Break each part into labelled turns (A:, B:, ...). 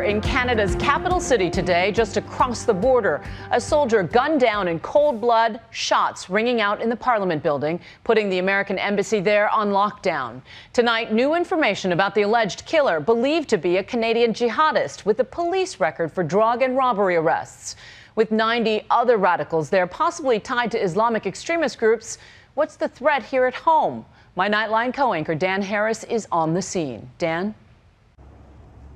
A: in Canada's capital city today, just across the border. A soldier gunned down in cold blood, shots ringing out in the Parliament building, putting the American embassy there on lockdown. Tonight, new information about the alleged killer, believed to be a Canadian jihadist with a police record for drug and robbery arrests. With 90 other radicals there, possibly tied to Islamic extremist groups, what's the threat here at home? My Nightline co-anchor Dan Harris is on the scene. Dan?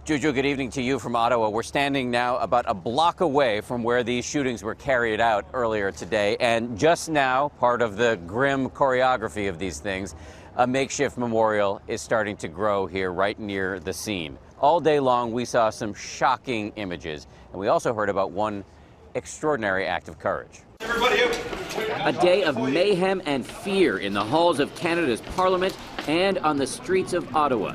B: Juju, good evening to you from Ottawa. We're standing now about a block away from where these shootings were carried out earlier today. And just now, part of the grim choreography of these things, a makeshift memorial is starting to grow here right near the scene. All day long, we saw some shocking images. And we also heard about one extraordinary act of courage. A day of mayhem and fear in the halls of Canada's Parliament and on the streets of Ottawa.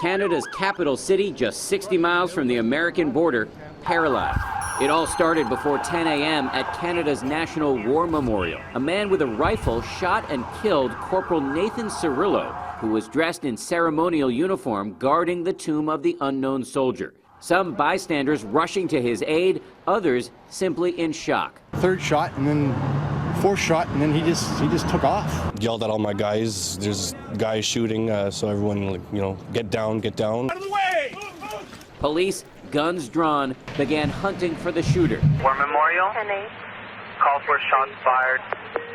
B: Canada's capital city, just 60 miles from the American border, paralyzed. It all started before 10 a.m. at Canada's National War Memorial. A man with a rifle shot and killed Corporal Nathan Cirillo, who was dressed in ceremonial uniform guarding the tomb of the unknown soldier. Some bystanders rushing to his aid, others simply in shock.
C: Third shot and then fourth shot, and then he just took off.
D: Yelled at all my guys. There's guys shooting, so everyone, get down, get down.
E: Out of the way!
B: Police, guns drawn, began hunting for the shooter.
F: War Memorial. 10-8. Call for shots fired.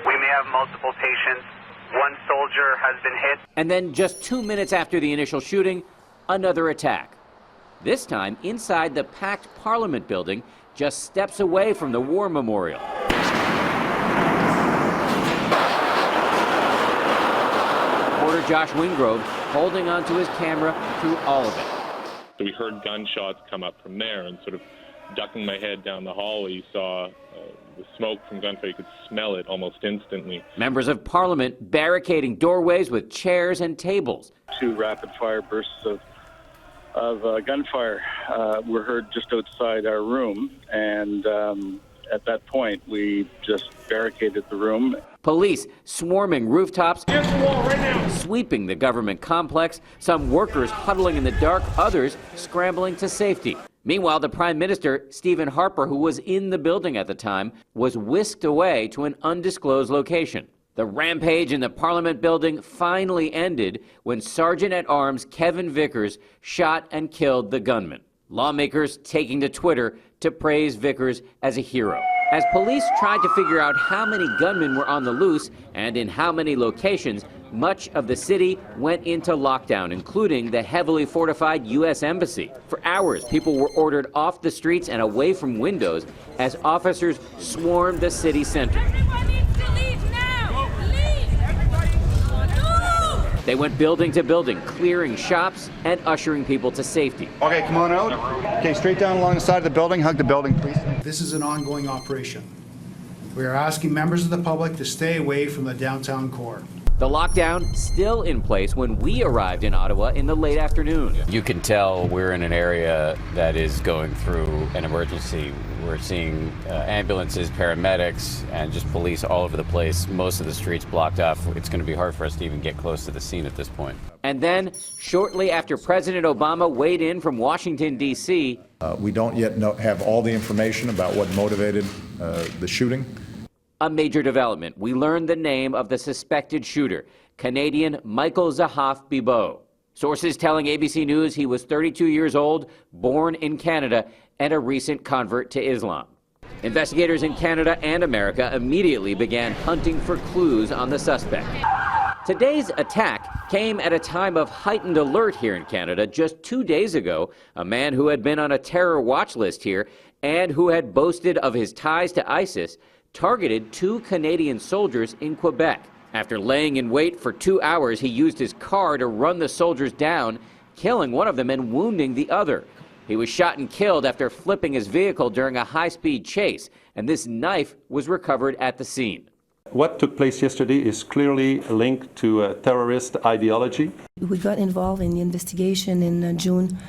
F: We may have multiple patients. One soldier has been hit.
B: And then just 2 minutes after the initial shooting, another attack. This time inside the packed Parliament building, just steps away from the War Memorial. Reporter Josh Wingrove holding onto his camera through all of it.
G: So we heard gunshots come up from there, and sort of ducking my head down the hallway, you saw the smoke from gunfire. You could smell it almost instantly.
B: Members of Parliament barricading doorways with chairs and tables.
H: 2 rapid-fire bursts of gunfire were heard just outside our room, and at that point we just barricaded the room.
B: Police swarming rooftops,
E: Here's the wall right now.
B: sweeping the government complex, some workers huddling in the dark, others scrambling to safety. Meanwhile, the Prime Minister, Stephen Harper, who was in the building at the time, was whisked away to an undisclosed location. The rampage in the Parliament building finally ended when Sergeant-at-Arms Kevin Vickers shot and killed the gunman. Lawmakers taking to Twitter to praise Vickers as a hero. As police tried to figure out how many gunmen were on the loose and in how many locations, much of the city went into lockdown, including the heavily fortified U.S. Embassy. For hours, people were ordered off the streets and away from windows as officers swarmed the city center. They went building to building, clearing shops and ushering people to safety.
C: Okay, come on out. Okay, straight down along the side of the building. Hug the building, please.
I: This is an ongoing operation. We are asking members of the public to stay away from the downtown core.
B: The lockdown still in place when we arrived in Ottawa in the late afternoon. You can tell we're in an area that is going through an emergency. We're seeing ambulances, paramedics, and just police all over the place. Most of the streets blocked off. It's going to be hard for us to even get close to the scene at this point. And then, shortly after President Obama weighed in from Washington, D.C.,
J: we don't yet have all the information about what motivated the shooting.
B: a major development. We learned the name of the suspected shooter, Canadian Michael Zahaf Bibeau. Sources telling ABC News he was 32 years old, born in Canada, and a recent convert to Islam. Investigators in Canada and America immediately began hunting for clues on the suspect. Today's attack came at a time of heightened alert here in Canada. Just 2 days ago, a man who had been on a terror watch list here and who had boasted of his ties to ISIS targeted 2 Canadian soldiers in Quebec. After laying in wait for 2 hours, he used his car to run the soldiers down, killing one of them and wounding the other. He was shot and killed after flipping his vehicle during a high-speed chase, and this knife was recovered at the scene.
K: What took place yesterday is clearly linked to a terrorist ideology.
L: We got involved in the investigation in June,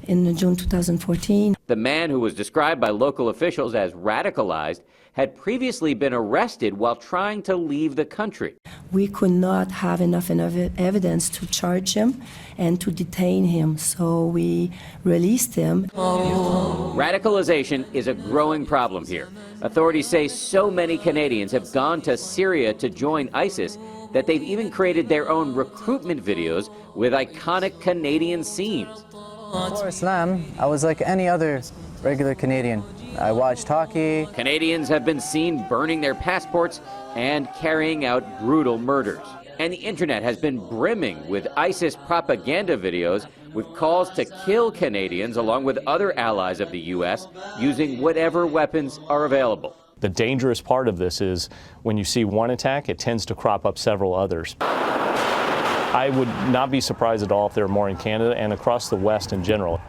E: in June 2014.
B: The man, who was described by local officials as radicalized, had previously been arrested while trying to leave the country.
E: We could not have enough evidence to charge him and to detain him, so we released him.
B: Radicalization is a growing problem here. Authorities say so many Canadians have gone to Syria to join ISIS that they've even created their own recruitment videos with iconic Canadian scenes.
L: Before Islam, I was like any other regular Canadian. I watched hockey.
B: Canadians have been seen burning their passports and carrying out brutal murders. And the internet has been brimming with ISIS propaganda videos with calls to kill Canadians along with other allies of the U.S. using whatever weapons are available.
M: The dangerous part of this is when you see one attack, it tends to crop up several others. I would not be surprised at all if there are more in Canada and across the West in general.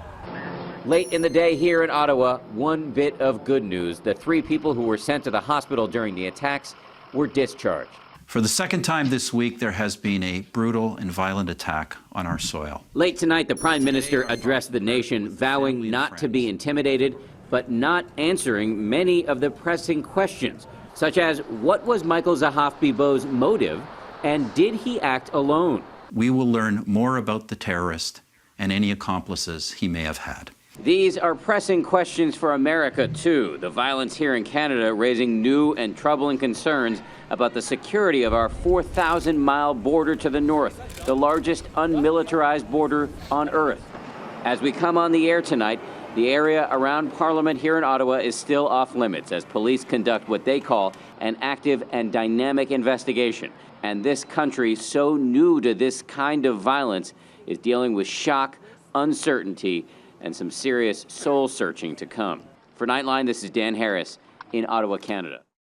B: Late in the day here in Ottawa, one bit of good news. The 3 people who were sent to the hospital during the attacks were discharged.
N: For the second time this week, there has been a brutal and violent attack on our soil.
B: Late tonight, the Prime Minister addressed the nation, vowing not to be intimidated, but not answering many of the pressing questions, such as what was Michael Zahaf-Bibeau's motive, and did he act alone?
N: We will learn more about the terrorist and any accomplices he may have had.
B: These are pressing questions for America, too. The violence here in Canada raising new and troubling concerns about the security of our 4,000-mile border to the north, the largest unmilitarized border on Earth. As we come on the air tonight, the area around Parliament here in Ottawa is still off limits as police conduct what they call an active and dynamic investigation. And this country, so new to this kind of violence, is dealing with shock, uncertainty, and some serious soul-searching to come. For Nightline, this is Dan Harris in Ottawa, Canada.